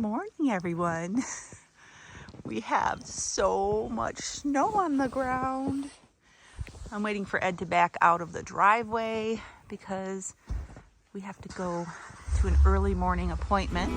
morning, everyone. We have so much snow on the ground. I'm waiting for Ed to back out of the driveway because we have to go to an early morning appointment.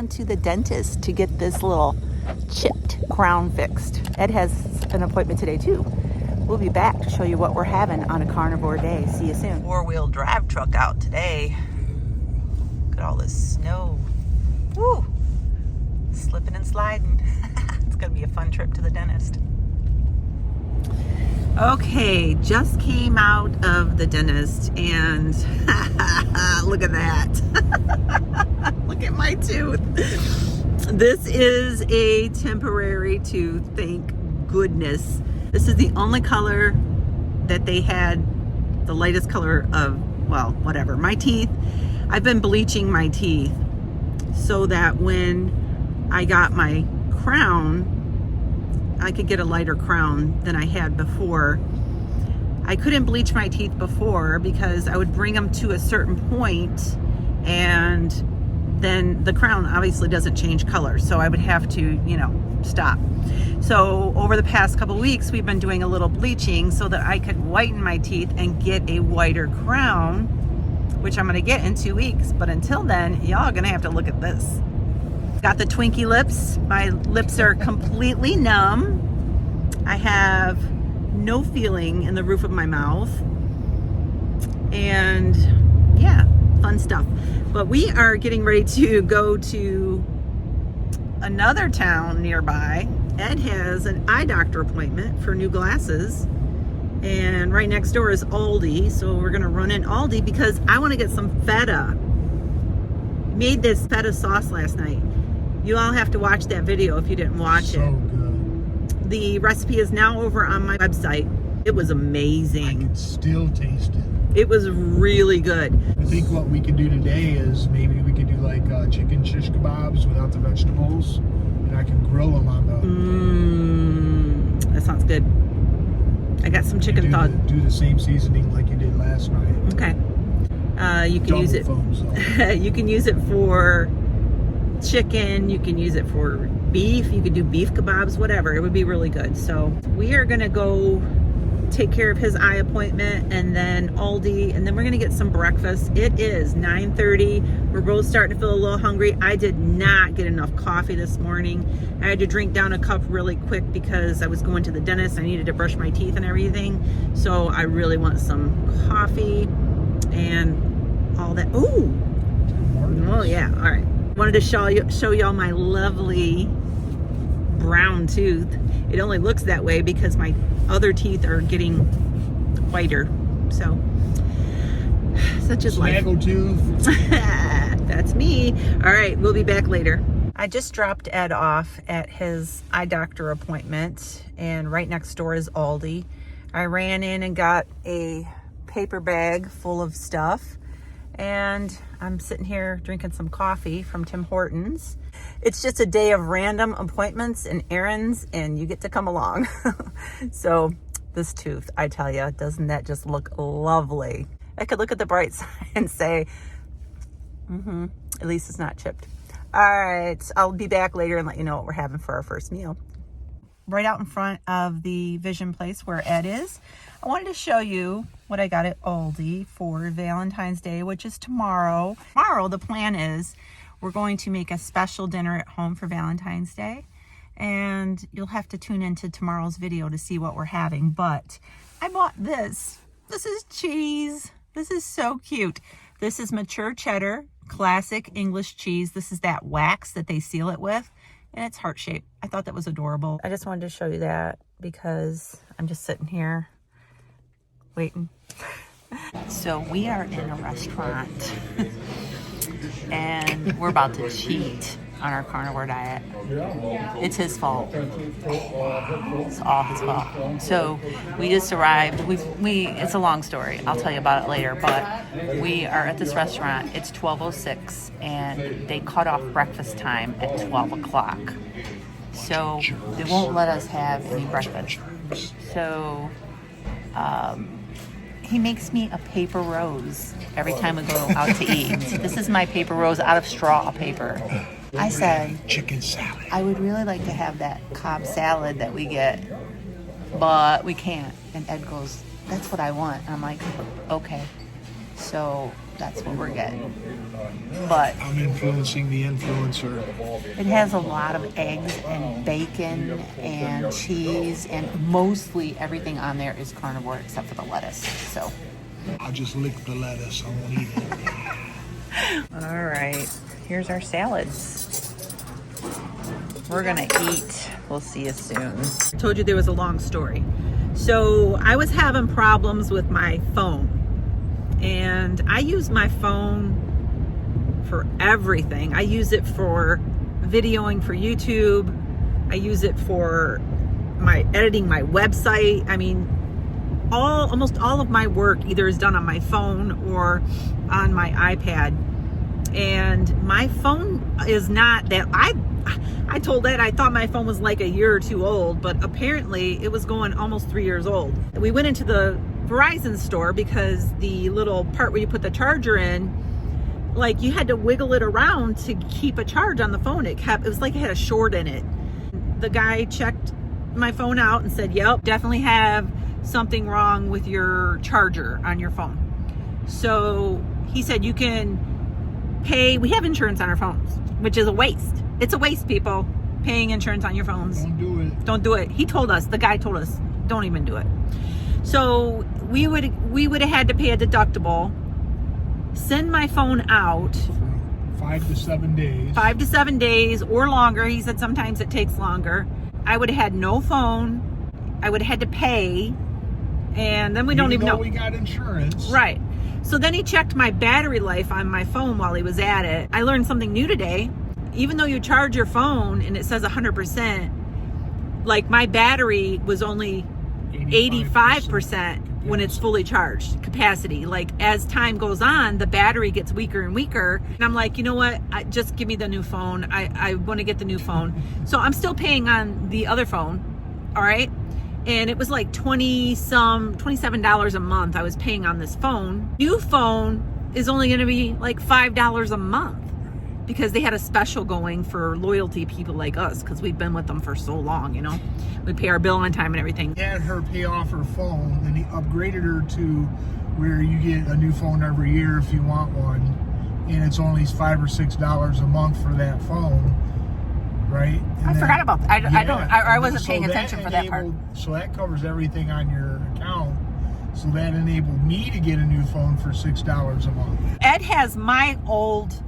To the dentist to get this little chipped crown fixed. Ed has an appointment today too. We'll be back to show you what we're having on a carnivore day. See you soon. Four-wheel drive truck out today. Look at all this snow. Woo! Slipping and sliding. It's gonna be a fun trip to the dentist. Okay, just came out of the dentist and look at that. Look at my tooth. This is a temporary tooth, thank goodness. This is the only color that they had, the lightest color of, well, whatever. My teeth, I've been bleaching my teeth so that when I got my crown, I could get a lighter crown than I had before. I couldn't bleach my teeth before because I would bring them to a certain point and then the crown obviously doesn't change color. So I would have to, stop. So over the past couple weeks, we've been doing a little bleaching so that I could whiten my teeth and get a whiter crown, which I'm gonna get in 2 weeks. But until then, y'all are gonna have to look at this. Got the Twinkie lips. My lips are completely numb. I have no feeling in the roof of my mouth. And yeah, fun stuff. But we are getting ready to go to another town nearby. Ed has an eye doctor appointment for new glasses. And right next door is Aldi. So we're gonna run in Aldi because I wanna get some feta. Made this feta sauce last night. You all have to watch that video if you didn't watch it. So good. The recipe is now over on my website. It was amazing. I can still taste it. It was really good. I think what we could do today is maybe we could do like chicken shish kebabs without the vegetables, and I can grill them on the... That sounds good. I got some chicken thought. Do the same seasoning like you did last night. Okay. You can use it. You can use it for chicken, you can use it for beef, you could do beef kebabs, whatever. It would be really good. So we are gonna go take care of his eye appointment and then Aldi, and then we're gonna get some breakfast. It is 9:30. We're both starting to feel a little hungry. I did not get enough coffee this morning. I had to drink down a cup really quick because I was going to the dentist. I needed to brush my teeth and everything. So I really want some coffee and all that. Oh yeah, all right. Wanted to show y'all my lovely brown tooth. It only looks that way because my other teeth are getting whiter. So, such is life. Snaggle tooth. That's me. All right, we'll be back later. I just dropped Ed off at his eye doctor appointment, and right next door is Aldi. I ran in and got a paper bag full of stuff. And I'm sitting here drinking some coffee from Tim Hortons. It's just a day of random appointments and errands, and you get to come along. So this tooth, I tell you, doesn't that just look lovely? I could look at the bright side and say, at least it's not chipped. All right, I'll be back later and let you know what we're having for our first meal. Right out in front of the Vision Place where Ed is, I wanted to show you what I got at Aldi for Valentine's Day, which is tomorrow. Tomorrow, the plan is we're going to make a special dinner at home for Valentine's Day. And you'll have to tune into tomorrow's video to see what we're having. But I bought this. This is cheese. This is so cute. This is mature cheddar, classic English cheese. This is that wax that they seal it with. And it's heart-shaped. I thought that was adorable. I just wanted to show you that because I'm just sitting here waiting. So we are in a restaurant and we're about to cheat. on our carnivore diet. It's his fault. It's all his fault. So we just arrived. We it's a long story. I'll tell you about it later. But we are at this restaurant. It's 12:06, and they cut off breakfast time at 12 o'clock. So they won't let us have any breakfast. So he makes me a paper rose every time we go out to eat. This is my paper rose out of straw paper. I said, chicken salad. I would really like to have that Cobb salad that we get, but we can't. And Ed goes, that's what I want. And I'm like, okay. So that's what we're getting. But I'm influencing the influencer. it has a lot of eggs and bacon and cheese, and mostly everything on there is carnivore except for the lettuce. So I'll just lick the lettuce. I won't eat it. all right, here's our salads. We're gonna eat. We'll see you soon. I told you there was a long story. So I was having problems with my phone, and I use my phone for everything. I use it for videoing for YouTube. I use it for my editing my website. I mean, almost all of my work either is done on my phone or on my iPad. And my phone is not that. I told Ed I thought my phone was like a year or two old, but apparently it was going almost 3 years old. We went into the Verizon store because the little part where you put the charger in, like, you had to wiggle it around to keep a charge on the phone. It was like it had a short in it. The guy checked my phone out and said, yep, definitely have something wrong with your charger on your phone. So he said, you can pay, we have insurance on our phones, which is a waste. It's a waste, people, paying insurance on your phones. Don't do it. Don't do it. He told us, the guy told us, don't even do it. So we would have had to pay a deductible, send my phone out 5 to 7 days. 5 to 7 days or longer. He said sometimes it takes longer. I would have had no phone. I would have had to pay, and then we don't even know. We got insurance. Right. So then he checked my battery life on my phone while he was at it. I learned something new today. Even though you charge your phone and it says 100%, like, my battery was only 85% when it's fully charged capacity. Like, as time goes on, the battery gets weaker and weaker. And I'm like, you know what? Just give me the new phone. I want to get the new phone. So I'm still paying on the other phone. All right. And it was like $27 a month I was paying on this phone. New phone is only going to be like $5 a month because they had a special going for loyalty people like us, because we've been with them for so long, you know. We pay our bill on time and everything. He had her pay off her phone, and he upgraded her to where you get a new phone every year if you want one, and it's only $5 or $6 a month for that phone, right? And I forgot about that. I wasn't so paying attention for that part. So that covers everything on your account. So that enabled me to get a new phone for $6 a month. Ed has my old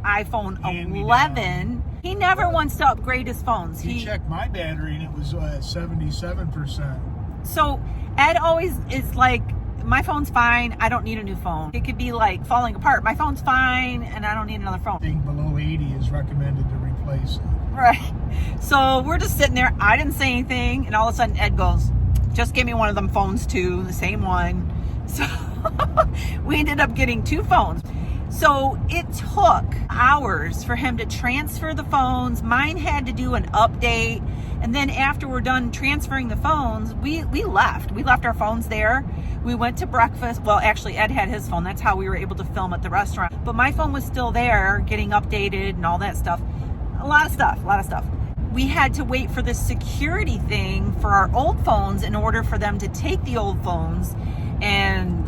iPhone 11. He never wants to upgrade his phones. He checked my battery and it was at 77%. So Ed always is like, my phone's fine, I don't need a new phone. It could be like falling apart. My phone's fine and I don't need another phone. I think below 80 is recommended to replace it. Right. So we're just sitting there. I didn't say anything, and all of a sudden Ed goes, just give me one of them phones too, the same one. So we ended up getting 2 phones. So it took hours for him to transfer the phones. Mine had to do an update. And then after we're done transferring the phones, we left. We left our phones there. We went to breakfast. Well, actually, Ed had his phone. That's how we were able to film at the restaurant. But my phone was still there, getting updated and all that stuff. A lot of stuff. We had to wait for the security thing for our old phones in order for them to take the old phones and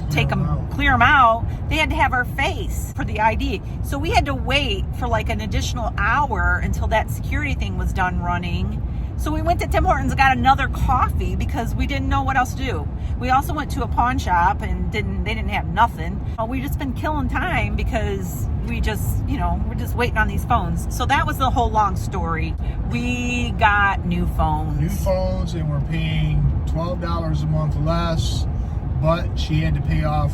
clear them out. They had to have our face for the ID. So we had to wait for like an additional hour until that security thing was done running. So we went to Tim Hortons and got another coffee because we didn't know what else to do. We also went to a pawn shop and they didn't have nothing. We've just been killing time because we're just waiting on these phones. So that was the whole long story. We got new phones. And we're paying $12 a month less, but she had to pay off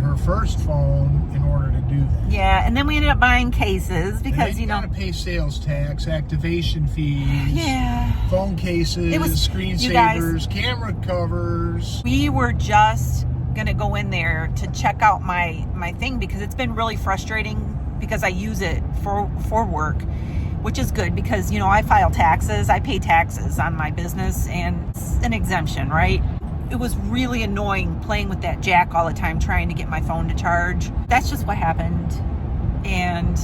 her first phone in order to do that. Yeah, and then we ended up buying cases because, you gotta pay sales tax, activation fees, yeah, phone cases, it was, screensavers, camera covers. We were just gonna go in there to check out my thing because it's been really frustrating because I use it for work, which is good because, I file taxes, I pay taxes on my business and it's an exemption, right? It was really annoying playing with that jack all the time, trying to get my phone to charge. That's just what happened. And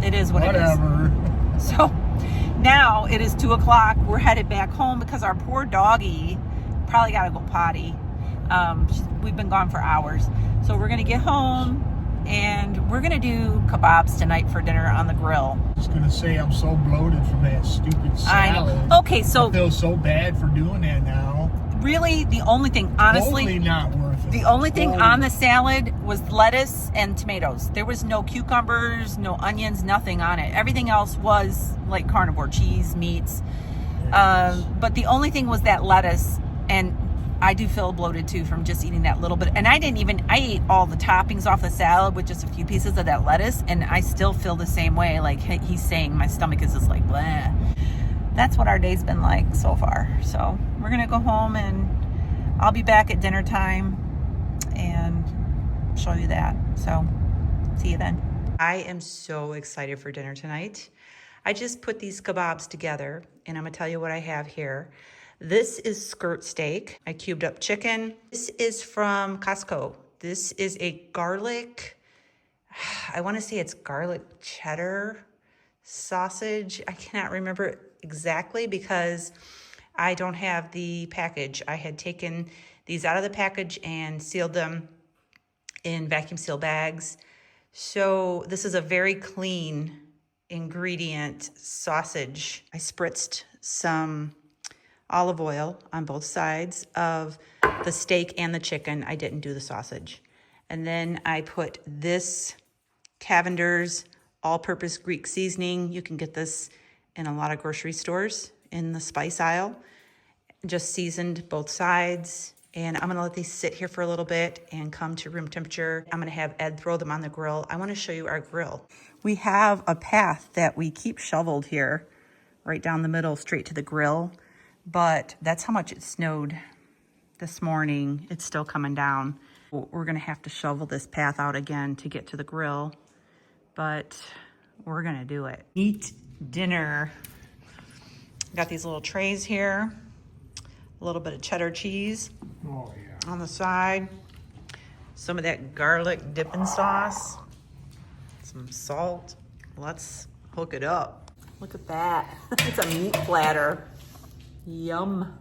it is what Whatever. it is. So now it is 2:00. We're headed back home because our poor doggy probably got to go potty. We've been gone for hours. So we're going to get home and we're going to do kebabs tonight for dinner on the grill. I was going to say, I'm so bloated from that stupid salad. I know. Okay, so I feel so bad for doing that now. Really, the only thing, honestly, Totally not worth it. the only thing on the salad was lettuce and tomatoes. There was no cucumbers, no onions, nothing on it. Everything else was like carnivore, cheese, meats. Yes. But the only thing was that lettuce, and I do feel bloated too from just eating that little bit. And I ate all the toppings off the salad with just a few pieces of that lettuce, and I still feel the same way. Like he's saying, my stomach is just like, blah. That's what our day's been like so far. So we're gonna go home and I'll be back at dinner time and show you that. So see you then. I am so excited for dinner tonight. I just put these kebabs together and I'm gonna tell you what I have here. This is skirt steak. I cubed up chicken. This is from Costco. This is a garlic, I wanna say it's garlic cheddar sausage. I cannot remember it exactly because I don't have the package. I had taken these out of the package and sealed them in vacuum seal bags. So this is a very clean ingredient sausage. I spritzed some olive oil on both sides of the steak and the chicken. I didn't do the sausage. And then I put this Cavender's all-purpose Greek seasoning. You can get this in a lot of grocery stores in the spice aisle. Just seasoned both sides. And I'm gonna let these sit here for a little bit and come to room temperature. I'm gonna have Ed throw them on the grill. I wanna show you our grill. We have a path that we keep shoveled here, right down the middle, straight to the grill. But that's how much it snowed this morning. It's still coming down. We're gonna have to shovel this path out again to get to the grill, but we're gonna do it. Eat dinner. Got these little trays here, a little bit of cheddar cheese on the side, some of that garlic dipping sauce, some salt. Let's hook it up. Look at that. It's a meat platter. Yum.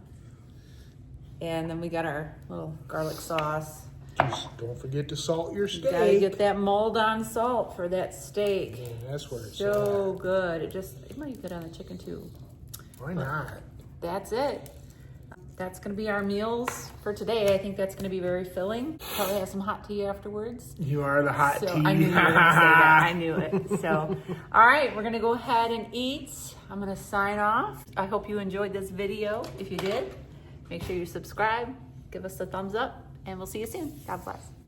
And then we got our little garlic sauce. Just don't forget to salt your steak. You gotta get that mold on salt for that steak. Yeah, that's where it's so good. It might be good on the chicken too. Why not? That's it. That's gonna be our meals for today. I think that's gonna be very filling. Probably have some hot tea afterwards. You are the hot tea. I knew you were gonna say that. I knew it. So, all right, we're gonna go ahead and eat. I'm gonna sign off. I hope you enjoyed this video. If you did, make sure you subscribe, give us a thumbs up, and we'll see you soon. God bless.